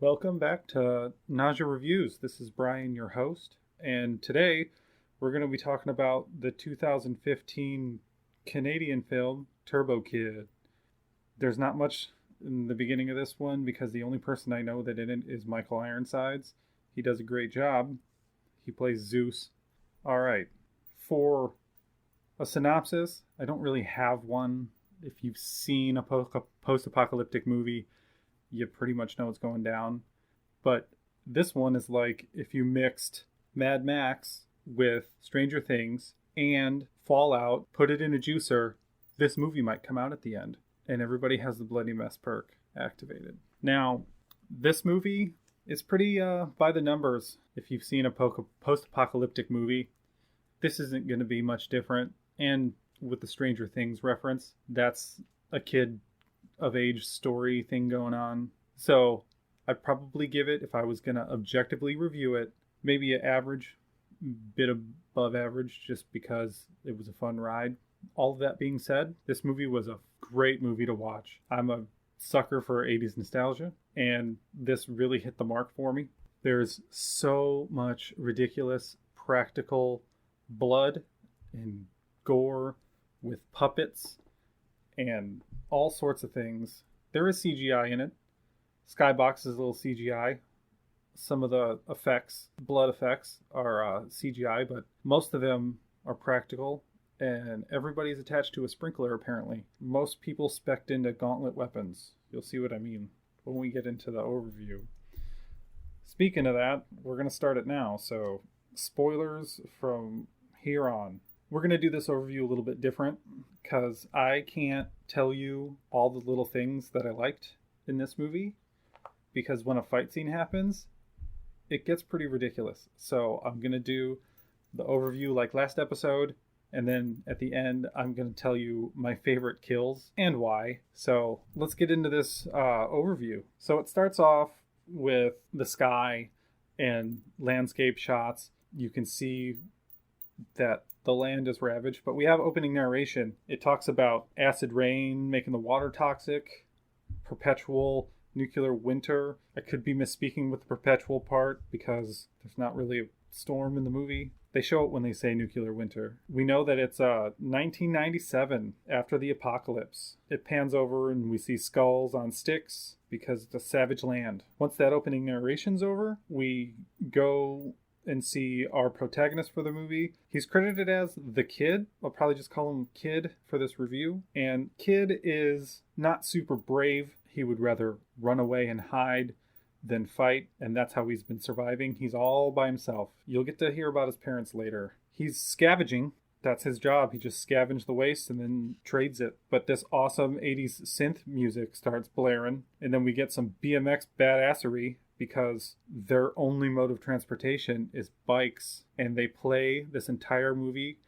Welcome back to Nausea Reviews. This is Brian, your host, and today we're going to be talking about the 2015 Canadian film Turbo Kid. There's not much in the beginning of this one because the only person I know that in it is Michael Ironsides. He does a great job. He plays Zeus. All right. For a synopsis, I don't really have one. If you've seen a post-apocalyptic movie, you pretty much know what's going down. But this one is like if you mixed Mad Max with Stranger Things and Fallout, put it in a juicer, this movie might come out at the end. And everybody has the bloody mess perk activated. Now, this movie is pretty by the numbers. If you've seen a post-apocalyptic movie, this isn't going to be much different. And with the Stranger Things reference, that's a kid of age story thing going on. So I'd probably give it, if I was going to objectively review it, maybe an average, bit above average, just because it was a fun ride. All of that being said, this movie was a great movie to watch. I'm a sucker for 80s nostalgia, and this really hit the mark for me. There's so much ridiculous practical blood and gore with puppets and all sorts of things. There is CGI in it. Skybox is a little CGI. Some of the effects, blood effects, are CGI, but most of them are practical. And everybody's attached to a sprinkler, apparently. Most people spec'd into gauntlet weapons. You'll see what I mean when we get into the overview. Speaking of that, we're going to start it now. So, spoilers from here on. We're going to do this overview a little bit different because I can't tell you all the little things that I liked in this movie, because when a fight scene happens, it gets pretty ridiculous. So I'm going to do the overview like last episode, and then at the end, I'm going to tell you my favorite kills and why. So let's get into this overview. So it starts off with the sky and landscape shots. You can see that the land is ravaged, but we have opening narration. It talks about acid rain making the water toxic, perpetual nuclear winter. I could be misspeaking with the perpetual part because there's not really a storm in the movie. They show it when they say nuclear winter. We know that it's 1997, after the apocalypse. It pans over and we see skulls on sticks because it's a savage land. Once that opening narration's over, we go and see our protagonist for the movie. He's credited as the Kid. I'll probably just call him Kid for this review. And Kid is not super brave. He would rather run away and hide than fight, and that's how he's been surviving. He's all by himself. You'll get to hear about his parents later. He's scavenging. That's his job. He just scavenged the waste and then trades it. But this awesome 80s synth music starts blaring, and then we get some BMX badassery because their only mode of transportation is bikes, and they play this entire movie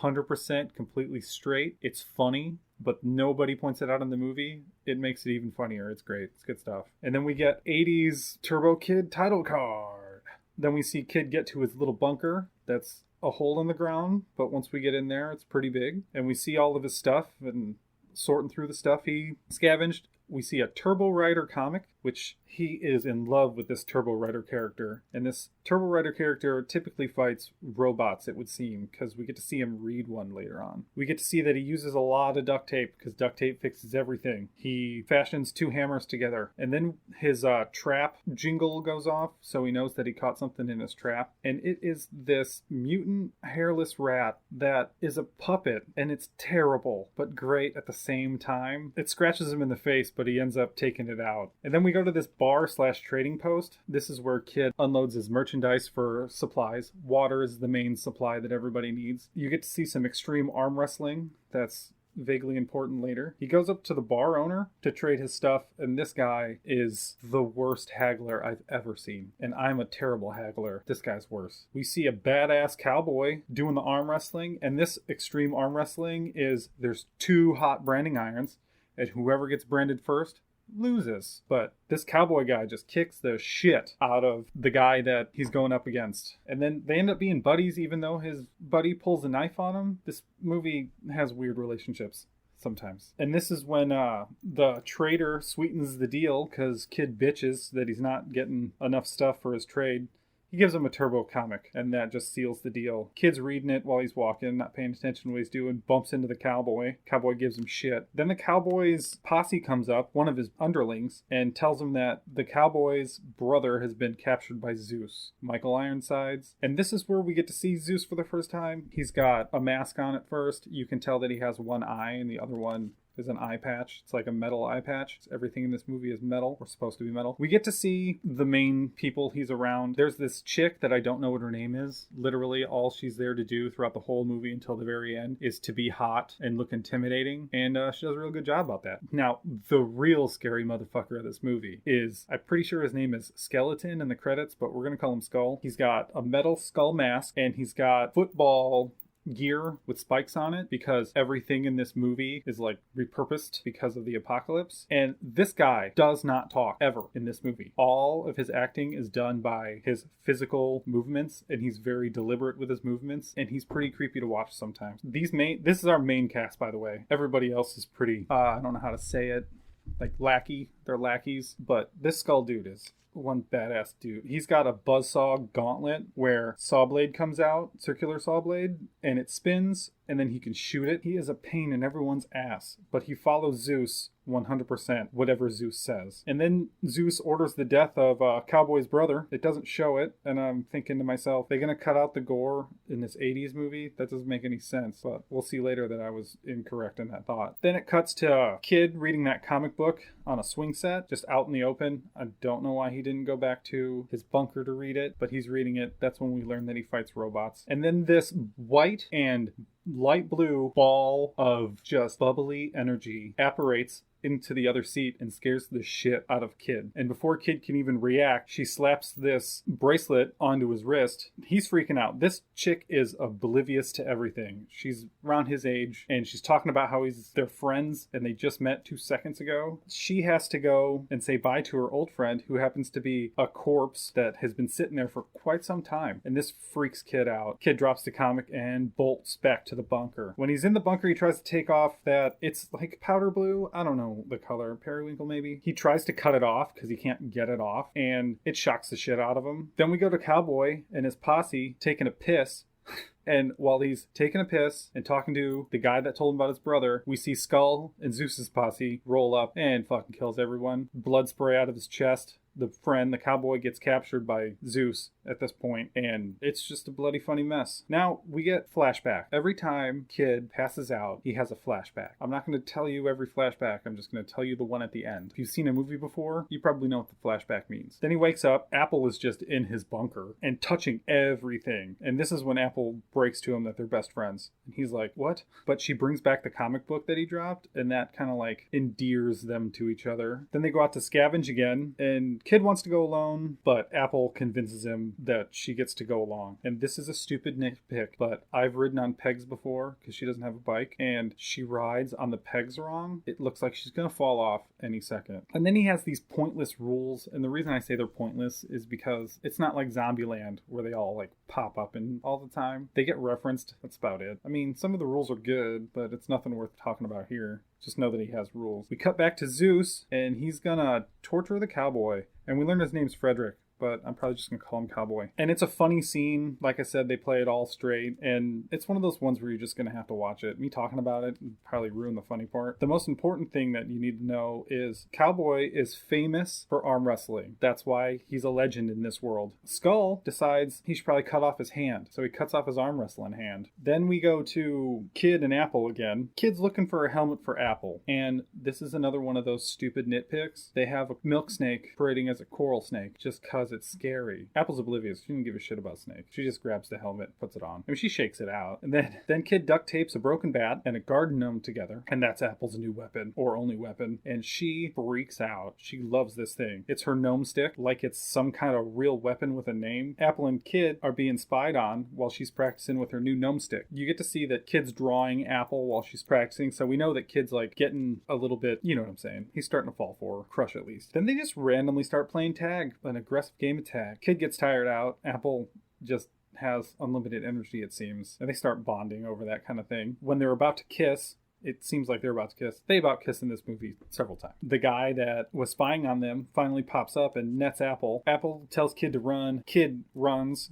100% completely straight. It's funny, but nobody points it out in the movie. It makes it even funnier. It's great. It's good stuff. And then we get 80s Turbo Kid title card. Then we see Kid get to his little bunker that's a hole in the ground, but once we get in there, it's pretty big. And we see all of his stuff and sorting through the stuff he scavenged. We see a Turbo Rider comic, which he is in love with this Turbo Rider character. And this Turbo Rider character typically fights robots, it would seem, because we get to see him read one later on. We get to see that he uses a lot of duct tape, because duct tape fixes everything. He fashions two hammers together. And then his trap jingle goes off, so he knows that he caught something in his trap. And it is this mutant hairless rat that is a puppet, and it's terrible, but great at the same time. It scratches him in the face, but he ends up taking it out. And then we go to this bar/trading post. This is where Kid unloads his merchandise for supplies. Water is the main supply that everybody needs. You get to see some extreme arm wrestling. That's vaguely important later. He goes up to the bar owner to trade his stuff, and this guy is the worst haggler I've ever seen. And I'm a terrible haggler. This guy's worse. We see a badass cowboy doing the arm wrestling, and this extreme arm wrestling is there's two hot branding irons, and whoever gets branded first loses. But this cowboy guy just kicks the shit out of the guy that he's going up against. And then they end up being buddies even though his buddy pulls a knife on him. This movie has weird relationships. sometimes. And this is when the trader sweetens the deal because Kid bitches that he's not getting enough stuff for his trade. He gives him a turbo comic, and that just seals the deal. Kid's reading it while he's walking, not paying attention to what he's doing, bumps into the cowboy. Cowboy gives him shit. Then the cowboy's posse comes up, one of his underlings, and tells him that the cowboy's brother has been captured by Zeus, Michael Ironsides. And this is where we get to see Zeus for the first time. He's got a mask on at first. You can tell that he has one eye, and the other one is an eye patch. It's like a metal eye patch. Everything in this movie is metal, or supposed to be metal. We get to see the main people he's around. There's this chick that I don't know what her name is. Literally all she's there to do throughout the whole movie until the very end is to be hot and look intimidating, and she does a real good job about that. Now, the real scary motherfucker of this movie is, I'm pretty sure his name is Skeleton in the credits, but we're gonna call him Skull. He's got a metal skull mask, and he's got football gear with spikes on it because everything in this movie is like repurposed because of the apocalypse. And this guy does not talk ever in this movie. All of his acting is done by his physical movements, and he's very deliberate with his movements, and he's pretty creepy to watch sometimes. This is our main cast, by the way. Everybody else is pretty I don't know how to say it, like lackey. They're lackeys, but this Skull dude is one badass dude. He's got a buzzsaw gauntlet where saw blade comes out, circular saw blade, and it spins, and then he can shoot it. He is a pain in everyone's ass, but he follows Zeus 100%, whatever Zeus says. And then Zeus orders the death of Cowboy's brother. It doesn't show it, and I'm thinking to myself, they're going to cut out the gore in this 80s movie? That doesn't make any sense, but we'll see later that I was incorrect in that thought. Then it cuts to a kid reading that comic book on a swing set, just out in the open. I don't know why he didn't go back to his bunker to read it, but he's reading it. That's when we learn that he fights robots. And then this white and light blue ball of just bubbly energy apparates into the other seat and scares the shit out of Kid. And before Kid can even react, she slaps this bracelet onto his wrist. He's freaking out. This chick is oblivious to everything. She's around his age, and she's talking about how they're friends and they just met 2 seconds ago. She has to go and say bye to her old friend, who happens to be a corpse that has been sitting there for quite some time. And this freaks Kid out. Kid drops the comic and bolts back to the bunker. When he's in the bunker, he tries to take off that, it's like powder blue. I don't know the color, periwinkle maybe. He tries to cut it off because he can't get it off, and it shocks the shit out of him. Then we go to Cowboy and his posse taking a piss. And while he's taking a piss and talking to the guy that told him about his brother, we see Skull and Zeus's posse roll up and fucking kills everyone. Blood spray out of his chest. The cowboy, gets captured by Zeus at this point, and it's just a bloody funny mess. Now, we get flashback. Every time Kid passes out, he has a flashback. I'm not going to tell you every flashback, I'm just going to tell you the one at the end. If you've seen a movie before, you probably know what the flashback means. Then he wakes up, Apple is just in his bunker and touching everything. And this is when Apple breaks to him that they're best friends. And he's like, what? But she brings back the comic book that he dropped, and that kind of like endears them to each other. Then they go out to scavenge again, and Kid wants to go alone, but Apple convinces him that she gets to go along. And this is a stupid nitpick, but I've ridden on pegs before because she doesn't have a bike, and she rides on the pegs wrong. It looks like she's gonna fall off any second. And then he has these pointless rules, and the reason I say they're pointless is because it's not like Zombieland where they all like pop up and all the time. They get referenced, that's about it. I mean, some of the rules are good, but it's nothing worth talking about here. Just know that he has rules. We cut back to Zeus, and he's gonna torture the cowboy. And we learn his name's Frederick, but I'm probably just going to call him Cowboy. And it's a funny scene. Like I said, they play it all straight, and it's one of those ones where you're just going to have to watch it. Me talking about it would probably ruin the funny part. The most important thing that you need to know is Cowboy is famous for arm wrestling. That's why he's a legend in this world. Skull decides he should probably cut off his hand, so he cuts off his arm wrestling hand. Then we go to Kid and Apple again. Kid's looking for a helmet for Apple, and this is another one of those stupid nitpicks. They have a milk snake parading as a coral snake just because it's scary. Apple's oblivious. She didn't give a shit about Snake. She just grabs the helmet, puts it on. I mean, she shakes it out. And then Kid duct tapes a broken bat and a garden gnome together. And that's Apple's new weapon, or only weapon. And she freaks out. She loves this thing. It's her gnome stick, like it's some kind of real weapon with a name. Apple and Kid are being spied on while she's practicing with her new gnome stick. You get to see that Kid's drawing Apple while she's practicing, so we know that Kid's like getting a little bit, you know what I'm saying. He's starting to fall for her. Crush at least. Then they just randomly start playing tag, an aggressive game of tag. Kid gets tired out. Apple just has unlimited energy, it seems. And they start bonding over that kind of thing. When they're about to kiss, it seems like they're about to kiss. They about kiss in this movie several times. The guy that was spying on them finally pops up and nets Apple. Apple tells Kid to run. Kid runs,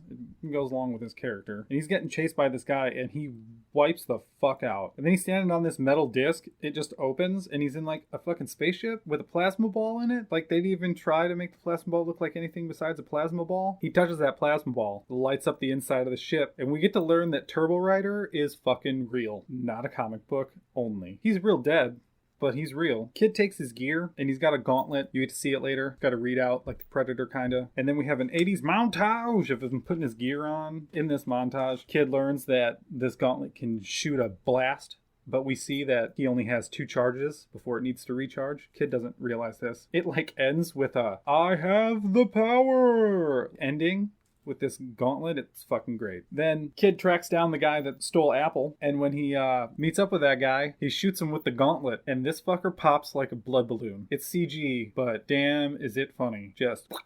goes along with his character. And he's getting chased by this guy, and he wipes the fuck out. And then he's standing on this metal disc. It just opens, and he's in like a fucking spaceship with a plasma ball in it. Like, they didn't even try to make the plasma ball look like anything besides a plasma ball. He touches that plasma ball, lights up the inside of the ship, and we get to learn that Turbo Rider is fucking real, not a comic book only. He's real dead, but he's real. Kid takes his gear, and he's got a gauntlet. You get to see it later. Got a readout, like the Predator, kinda. And then we have an 80s montage of him putting his gear on. In this montage, Kid learns that this gauntlet can shoot a blast, but we see that he only has 2 charges before it needs to recharge. Kid doesn't realize this. It, like, ends with a, "I have the power" ending. With this gauntlet, it's fucking great. Then Kid tracks down the guy that stole Apple, and when he meets up with that guy, he shoots him with the gauntlet, and this fucker pops like a blood balloon. It's CG, but damn is it funny.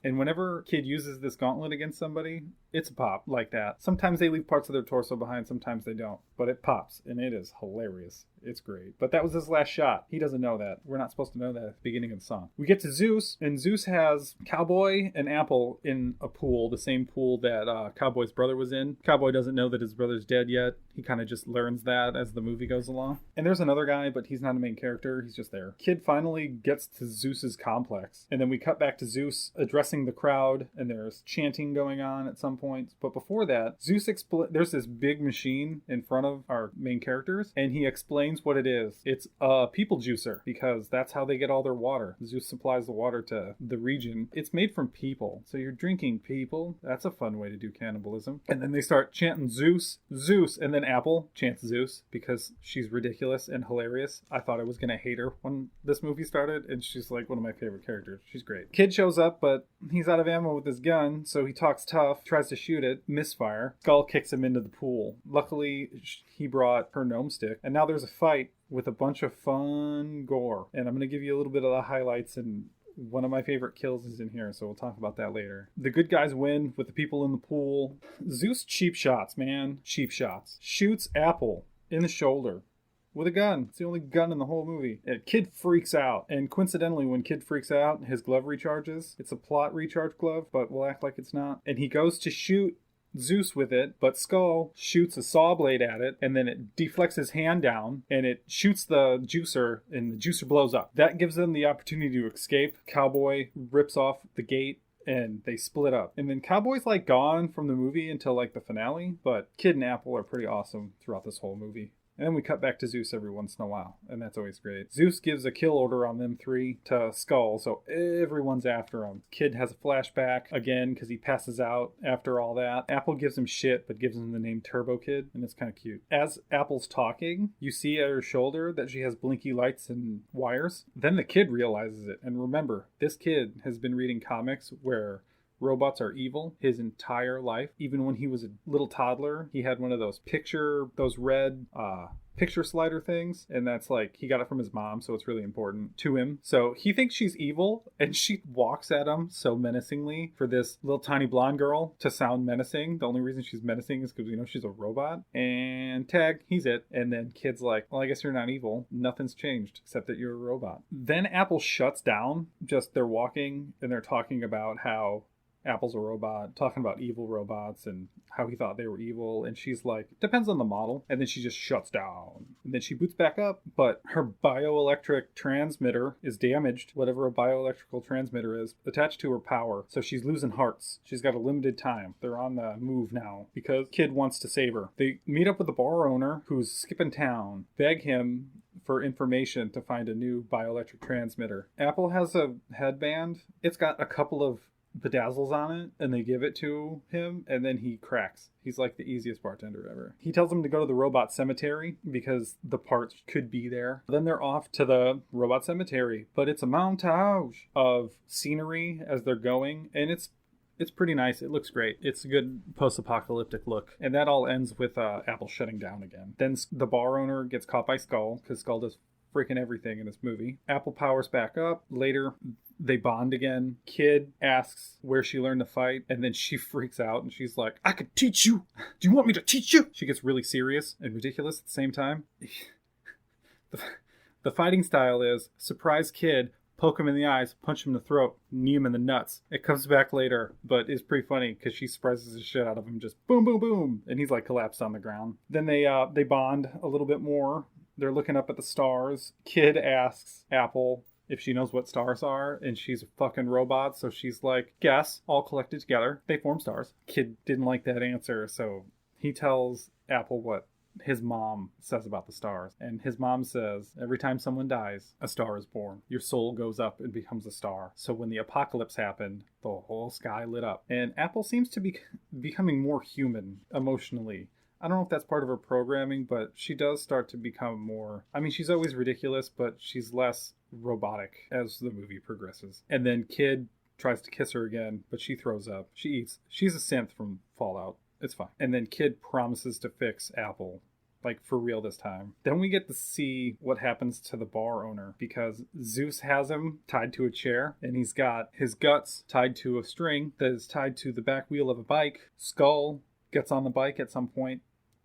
And whenever Kid uses this gauntlet against somebody, it's a pop like that. Sometimes they leave parts of their torso behind, sometimes they don't, but it pops, and it is hilarious. It's great. But that was his last shot. He doesn't know that. We're not supposed to know that at the beginning of the song. We get to Zeus, and Zeus has Cowboy and Apple in a pool, the same pool that Cowboy's brother was in. Cowboy doesn't know that his brother's dead yet. He kind of just learns that as the movie goes along. And there's another guy, but he's not a main character. He's just there. Kid finally gets to Zeus's complex. And then we cut back to Zeus addressing the crowd, and there's chanting going on at some point. But before that, there's this big machine in front of our main characters, and he explains what it is. It's a people juicer, because that's how they get all their water. Zeus supplies the water to the region. It's made from people, so you're drinking people. That's a fun way to do cannibalism. And then they start chanting Zeus, Zeus, and then Apple chants Zeus because she's ridiculous and hilarious. I thought I was gonna hate her when this movie started, and she's like one of my favorite characters. She's great. Kid shows up, but he's out of ammo with his gun, so he talks tough, tries to shoot it, misfire. Skull kicks him into the pool. Luckily, he brought her gnome stick, and now there's a fight with a bunch of fun gore. And I'm going to give you a little bit of the highlights, and one of my favorite kills is in here, so we'll talk about that later. The good guys win with the people in the pool. Zeus cheap shots, man. Cheap shots. Shoots Apple in the shoulder with a gun. It's the only gun in the whole movie. And Kid freaks out. And coincidentally, when Kid freaks out, his glove recharges. It's a plot recharge glove, but we'll act like it's not. And he goes to shoot Zeus with it, but Skull shoots a saw blade at it, and then it deflects his hand down, and it shoots the juicer, and the juicer blows up. That gives them the opportunity to escape. Cowboy rips off the gate, and they split up. And then Cowboy's like gone from the movie until like the finale, but Kid and Apple are pretty awesome throughout this whole movie. And then we cut back to Zeus every once in a while, and that's always great. Zeus gives a kill order on them 3 to Skull, so everyone's after him. Kid has a flashback again because he passes out after all that. Apple gives him shit, but gives him the name Turbo Kid, and it's kind of cute. As Apple's talking, you see at her shoulder that she has blinky lights and wires. Then the kid realizes it, and remember, this kid has been reading comics where robots are evil his entire life. Even when he was a little toddler, he had one of those red picture slider things, and that's like, he got it from his mom, so it's really important to him. So he thinks she's evil, and she walks at him so menacingly for this little tiny blonde girl to sound menacing. The only reason she's menacing is because we know she's a robot. And tag, he's it. And then Kid's like, well, I guess you're not evil. Nothing's changed except that you're a robot. Then Apple shuts down. Just, they're walking and they're talking about how Apple's a robot, talking about evil robots and how he thought they were evil, and she's like, depends on the model, and then she just shuts down. And then she boots back up, but her bioelectric transmitter is damaged, whatever a bioelectrical transmitter is, attached to her power, so she's losing hearts. She's got a limited time. They're on the move now, because Kid wants to save her. They meet up with the bar owner, who's skipping town, beg him for information to find a new bioelectric transmitter. Apple has a headband. It's got a couple of bedazzles on it, and they give it to him, and then he cracks. He's like the easiest bartender ever. He tells him to go to the robot cemetery because the parts could be there. Then they're off to the robot cemetery, but it's a montage of scenery as they're going, and it's pretty nice. It looks great. It's a good post-apocalyptic look. And that all ends with Apple shutting down again. Then the bar owner gets caught by Skull, because Skull does freaking everything in this movie. Apple powers back up. Later, they bond again. Kid asks where she learned to fight, and then she freaks out, and she's like, I could teach you. Do you want me to teach you? She gets really serious and ridiculous at the same time. The fighting style is surprise kid, poke him in the eyes, punch him in the throat, knee him in the nuts. It comes back later, but it's pretty funny because she surprises the shit out of him, just boom, boom, boom, and he's like collapsed on the ground. Then they bond a little bit more. They're looking up at the stars. Kid asks Apple if she knows what stars are, and she's a fucking robot, so she's like, guess, all collected together, they form stars. Kid didn't like that answer, so he tells Apple what his mom says about the stars. And his mom says, every time someone dies, a star is born. Your soul goes up and becomes a star. So when the apocalypse happened, the whole sky lit up. And Apple seems to be becoming more human emotionally. I don't know if that's part of her programming, but she does start to become more... I mean, she's always ridiculous, but she's less robotic as the movie progresses. And then Kid tries to kiss her again, but she throws up. She eats. She's a synth from Fallout. It's fine. And then Kid promises to fix Apple. Like, for real this time. Then we get to see what happens to the bar owner, because Zeus has him tied to a chair, and he's got his guts tied to a string that is tied to the back wheel of a bike. Skull gets on the bike at some point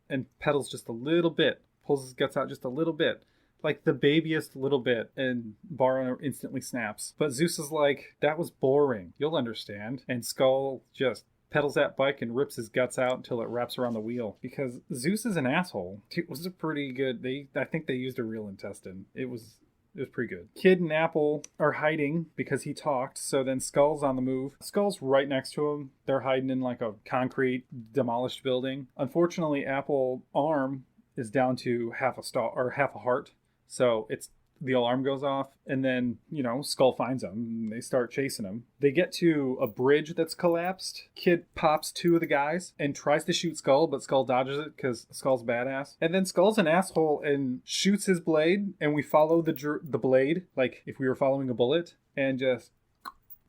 and pedals just a little bit, pulls his guts out just a little bit, like the babyest little bit, and bar owner instantly snaps. But Zeus is like, that was boring. You'll understand. And Skull just pedals that bike and rips his guts out until it wraps around the wheel, because Zeus is an asshole. It was a pretty good... I think they used a real intestine. It was pretty good. Kid and Apple are hiding because he talked, so then Skull's on the move. Skull's right next to him. They're hiding in like a concrete demolished building. Unfortunately, Apple arm is down to half a star or half a heart, so the alarm goes off, and then, Skull finds him, and they start chasing him. They get to a bridge that's collapsed. Kid pops two of the guys and tries to shoot Skull, but Skull dodges it because Skull's badass. And then Skull's an asshole and shoots his blade, and we follow the blade, like if we were following a bullet, and just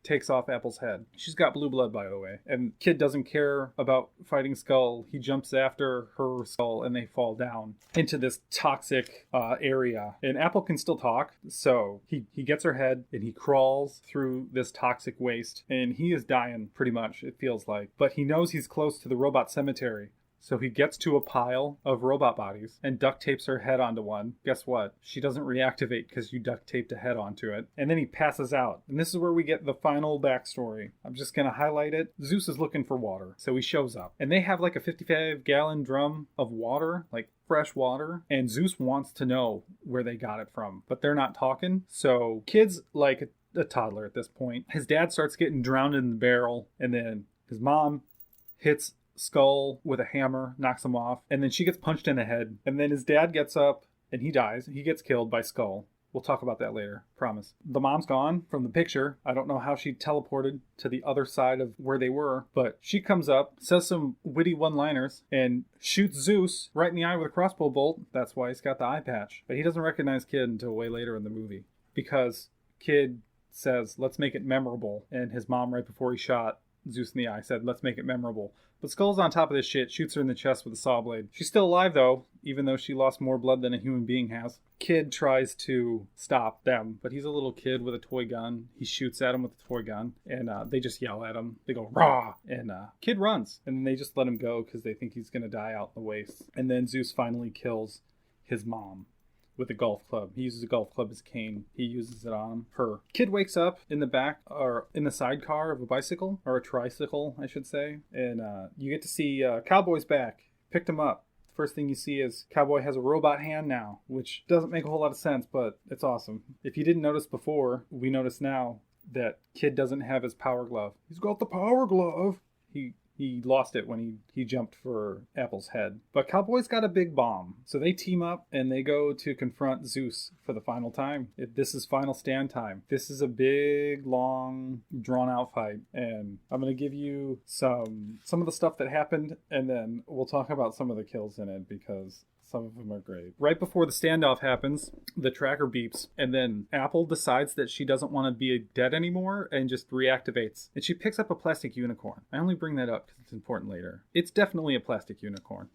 takes off Apple's head. She's got blue blood, by the way. And Kid doesn't care about fighting Skull. He jumps after her Skull, and they fall down into this toxic area. And Apple can still talk, so he gets her head, and he crawls through this toxic waste. And he is dying, pretty much, it feels like. But he knows he's close to the robot cemetery. So he gets to a pile of robot bodies and duct tapes her head onto one. Guess what? She doesn't reactivate because you duct taped a head onto it. And then he passes out. And this is where we get the final backstory. I'm just going to highlight it. Zeus is looking for water. So he shows up. And they have like a 55-gallon drum of water, like fresh water. And Zeus wants to know where they got it from. But they're not talking. So Kid's like a toddler at this point. His dad starts getting drowned in the barrel. And then his mom hits Skull with a hammer, knocks him off, and then she gets punched in the head, and then his dad gets up and he dies. He gets killed by Skull. We'll talk about that later, promise. The mom's gone from the picture. I don't know how she teleported to the other side of where they were, but she comes up, says some witty one-liners, and shoots Zeus right in the eye with a crossbow bolt. That's why he's got the eye patch. But he doesn't recognize Kid until way later in the movie, because Kid says, let's make it memorable, and his mom, right before he shot Zeus in the eye, said, let's make it memorable. But Skull's on top of this shit, shoots her in the chest with a saw blade. She's still alive, though, even though she lost more blood than a human being has. Kid tries to stop them, but he's a little kid with a toy gun. He shoots at him with a toy gun, and they just yell at him. They go, rah! And Kid runs, and then they just let him go because they think he's going to die out in the waste. And then Zeus finally kills his mom with a golf club. He uses a golf club as a cane. He uses it on her. Kid wakes up in the back, or in the sidecar of a bicycle, or a tricycle, I should say. And you get to see Cowboy's back. Picked him up. First thing you see is Cowboy has a robot hand now, which doesn't make a whole lot of sense, but it's awesome. If you didn't notice before, we notice now that Kid doesn't have his power glove. He's got the power glove. He lost it when he jumped for Apple's head. But Cowboy's got a big bomb. So they team up and they go to confront Zeus for the final time. This is final stand time. This is a big, long, drawn-out fight. And I'm going to give you some of the stuff that happened, and then we'll talk about some of the kills in it, because some of them are great. Right before the standoff happens, the tracker beeps, and then Apple decides that she doesn't want to be dead anymore and just reactivates. And she picks up a plastic unicorn. I only bring that up because it's important later. It's definitely a plastic unicorn.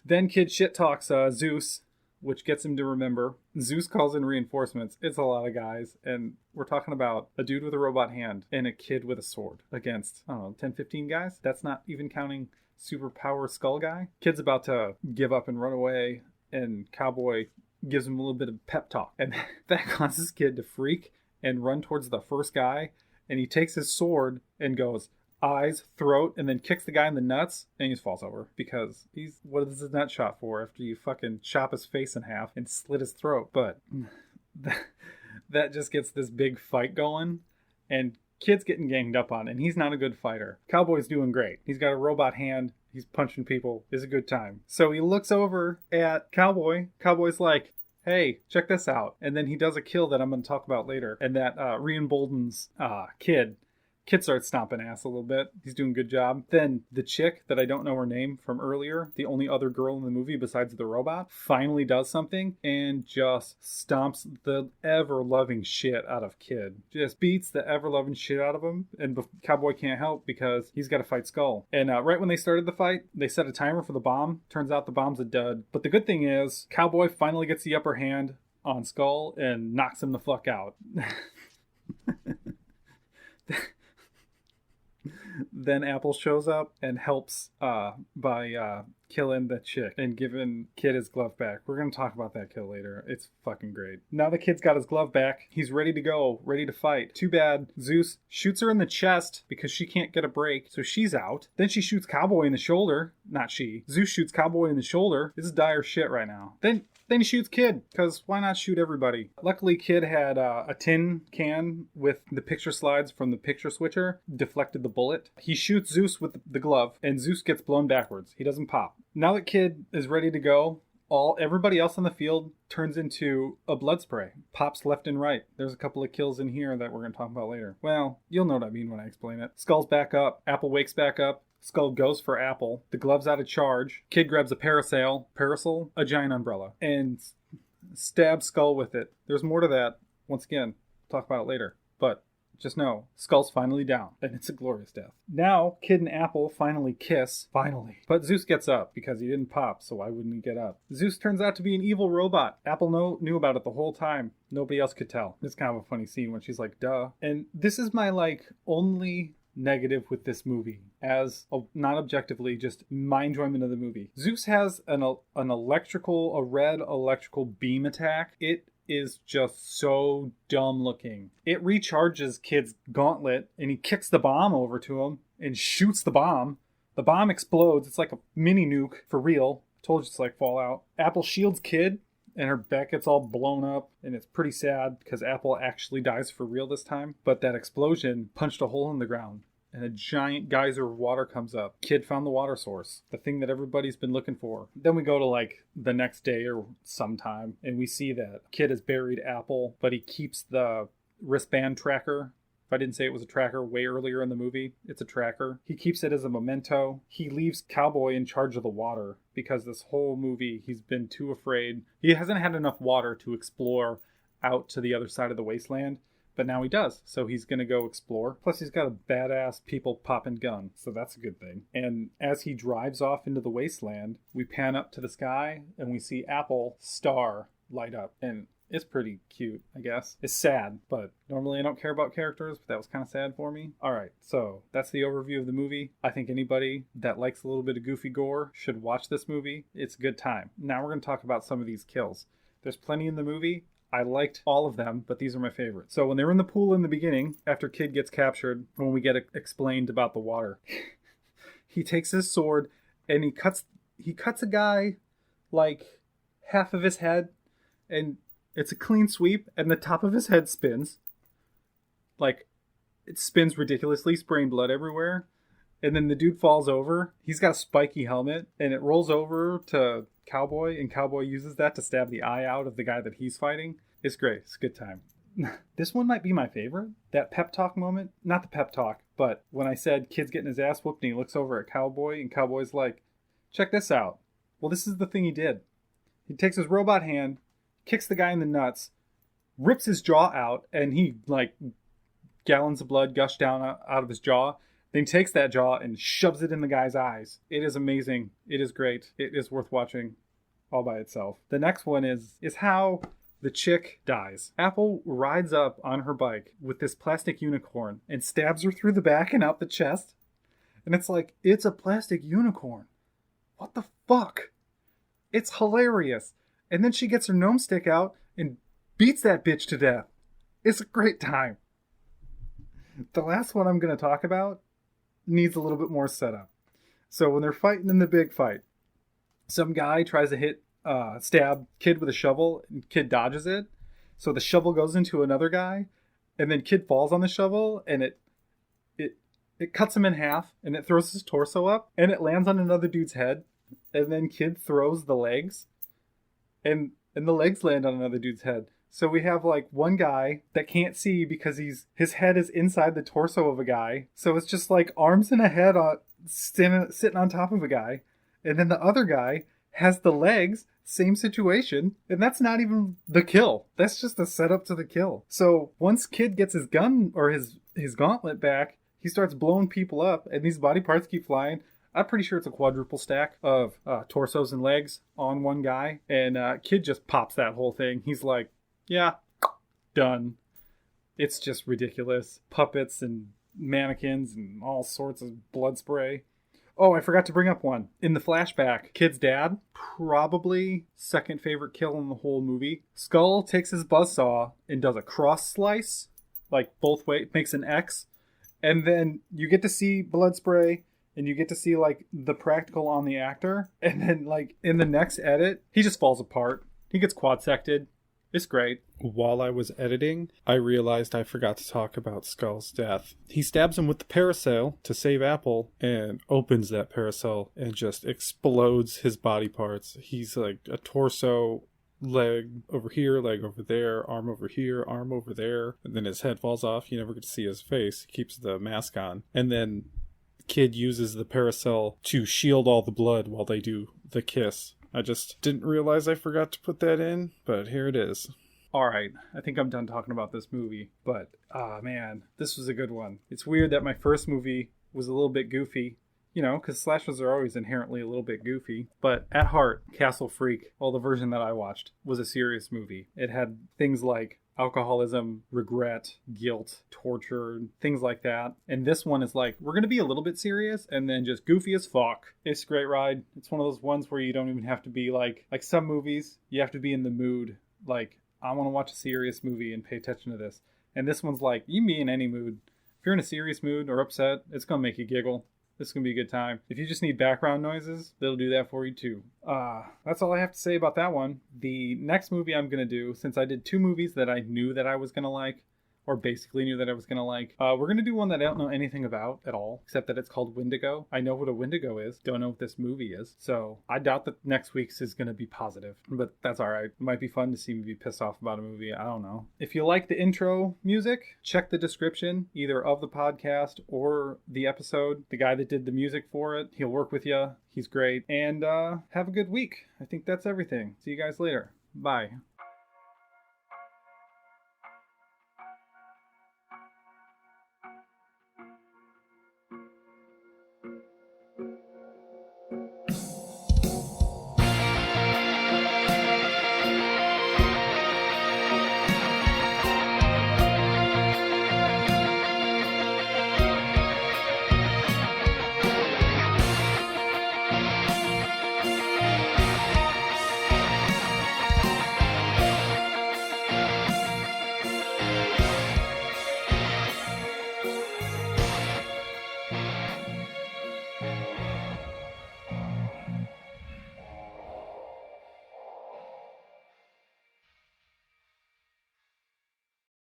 Then Kid shit talks Zeus, which gets him to remember. Zeus calls in reinforcements. It's a lot of guys, and we're talking about a dude with a robot hand and a kid with a sword against, 10, 15 guys? That's not even counting superpower Skull guy. Kid's about to give up and run away, and Cowboy gives him a little bit of pep talk. And that causes Kid to freak and run towards the first guy. And he takes his sword and goes eyes, throat, and then kicks the guy in the nuts, and he just falls over because what is his nut shot for after you fucking chop his face in half and slit his throat? But that just gets this big fight going, and Kid's getting ganged up on, and he's not a good fighter. Cowboy's doing great. He's got a robot hand. He's punching people. It's a good time. So he looks over at Cowboy. Cowboy's like, hey, check this out. And then he does a kill that I'm going to talk about later. And that re-emboldens Kid. Kid starts stomping ass a little bit. He's doing a good job. Then the chick that I don't know her name from earlier, the only other girl in the movie besides the robot, finally does something and just stomps the ever-loving shit out of Kid. Just beats the ever-loving shit out of him. And Cowboy can't help because he's got to fight Skull. And right when they started the fight, they set a timer for the bomb. Turns out the bomb's a dud. But the good thing is, Cowboy finally gets the upper hand on Skull and knocks him the fuck out. Then Apple shows up and helps by killing the chick and giving Kid his glove back. We're going to talk about that kill later. It's fucking great. Now the Kid's got his glove back. He's ready to go, ready to fight. Too bad Zeus shoots her in the chest because she can't get a break, so she's out. Then she shoots Cowboy in the shoulder. Not she. Zeus shoots Cowboy in the shoulder. This is dire shit right now. Then he shoots Kid, because why not shoot everybody? Luckily, Kid had a tin can with the picture slides from the picture switcher, deflected the bullet. He shoots Zeus with the glove, and Zeus gets blown backwards. He doesn't pop. Now that Kid is ready to go, everybody else on the field turns into a blood spray. Pops left and right. There's a couple of kills in here that we're going to talk about later. Well, you'll know what I mean when I explain it. Skull's back up. Apple wakes back up. Skull goes for Apple. The glove's out of charge. Kid grabs a parasol, a giant umbrella, and stabs Skull with it. There's more to that. Once again, talk about it later. But just know, Skull's finally down, and it's a glorious death. Now, Kid and Apple finally kiss. Finally. But Zeus gets up because he didn't pop, so why wouldn't he get up? Zeus turns out to be an evil robot. Apple knew about it the whole time. Nobody else could tell. It's kind of a funny scene when she's like, duh. And this is my, only negative with this movie, as not objectively, just my enjoyment of the movie. Zeus has a red electrical beam attack. It is just so dumb looking. It recharges Kid's gauntlet, and he kicks the bomb over to him and shoots the bomb. The bomb explodes. It's like a mini nuke for real. Told you it's like Fallout. Apple shields Kid, and her back gets all blown up, and it's pretty sad because Apple actually dies for real this time. But that explosion punched a hole in the ground, and a giant geyser of water comes up. Kid found the water source, the thing that everybody's been looking for. Then we go to the next day or sometime, and we see that Kid has buried Apple, but he keeps the wristband tracker. If I didn't say it was a tracker way earlier in the movie, it's a tracker. He keeps it as a memento. He leaves Cowboy in charge of the water because this whole movie he's been too afraid. He hasn't had enough water to explore out to the other side of the wasteland, but now he does. So he's going to go explore. Plus he's got a badass people popping gun, so that's a good thing. And as he drives off into the wasteland, we pan up to the sky and we see Apple star light up, and it's pretty cute, I guess. It's sad, but normally I don't care about characters, but that was kind of sad for me. Alright, so that's the overview of the movie. I think anybody that likes a little bit of goofy gore should watch this movie. It's a good time. Now we're going to talk about some of these kills. There's plenty in the movie. I liked all of them, but these are my favorites. So when they were in the pool in the beginning, after Kid gets captured, when we get explained about the water, he takes his sword and he cuts a guy half of his head, and it's a clean sweep, and the top of his head spins. It spins ridiculously, spraying blood everywhere. And then the dude falls over. He's got a spiky helmet, and it rolls over to Cowboy, and Cowboy uses that to stab the eye out of the guy that he's fighting. It's great. It's a good time. This one might be my favorite. That pep talk moment. Not the pep talk, but when I said Kid's getting his ass whooped, and he looks over at Cowboy, and Cowboy's like, check this out. Well, this is the thing he did. He takes his robot hand, kicks the guy in the nuts, rips his jaw out, and he, gallons of blood gush down out of his jaw. Then he takes that jaw and shoves it in the guy's eyes. It is amazing. It is great. It is worth watching all by itself. The next one is how the chick dies. Apple rides up on her bike with this plastic unicorn and stabs her through the back and out the chest. And it's a plastic unicorn. What the fuck? It's hilarious. And then she gets her gnome stick out and beats that bitch to death. It's a great time. The last one I'm going to talk about needs a little bit more setup. So when they're fighting in the big fight, some guy tries to stab Kid with a shovel, and Kid dodges it. So the shovel goes into another guy, and then Kid falls on the shovel, and it cuts him in half, and it throws his torso up, and it lands on another dude's head, and then Kid throws the legs, and the legs land on another dude's head. So we have like one guy that can't see because his head is inside the torso of a guy. So it's just like arms and a head sitting on top of a guy. And then the other guy has the legs, same situation. And that's not even the kill. That's just a setup to the kill. So once Kid gets his gun or his gauntlet back, he starts blowing people up and these body parts keep flying. I'm pretty sure it's a quadruple stack of torsos and legs on one guy. And Kid just pops that whole thing. He's like, yeah, done. It's just ridiculous. Puppets and mannequins and all sorts of blood spray. Oh, I forgot to bring up one. In the flashback, Kid's dad, probably second favorite kill in the whole movie. Skull takes his buzzsaw and does a cross slice, like both ways, makes an X. And then you get to see blood spray and you get to see like the practical on the actor. And then like in the next edit, he just falls apart. He gets quad-sected. It's great. While I was editing, I realized I forgot to talk about Skull's death. He stabs him with the parasol to save Apple and opens that parasol and just explodes his body parts. He's like a torso, leg over here, leg over there, arm over here, arm over there. And then his head falls off. You never get to see his face. He keeps the mask on. And then Kid uses the parasol to shield all the blood while they do the kiss. I just didn't realize I forgot to put that in, but here it is. All right, I think I'm done talking about this movie, but man, this was a good one. It's weird that my first movie was a little bit goofy, you know, because slashers are always inherently a little bit goofy, but at heart, Castle Freak, well, the version that I watched, was a serious movie. It had things like alcoholism, regret, guilt, torture, things like that. And this one is like, we're going to be a little bit serious and then just goofy as fuck. It's a great ride. It's one of those ones where you don't even have to be like some movies, you have to be in the mood. Like, I want to watch a serious movie and pay attention to this. And this one's like, you can be in any mood. If you're in a serious mood or upset, it's going to make you giggle. This is going to be a good time. If you just need background noises, they'll do that for you too. That's all I have to say about that one. The next movie I'm going to do, since I did two movies that I knew that I was going to like, or basically knew that I was going to like, we're going to do one that I don't know anything about at all, except that it's called Wendigo. I know what a Wendigo is. Don't know what this movie is. So I doubt that next week's is going to be positive, but that's all right. It might be fun to see me be pissed off about a movie. I don't know. If you like the intro music, check the description, either of the podcast or the episode. The guy that did the music for it, he'll work with you. He's great. And have a good week. I think that's everything. See you guys later. Bye.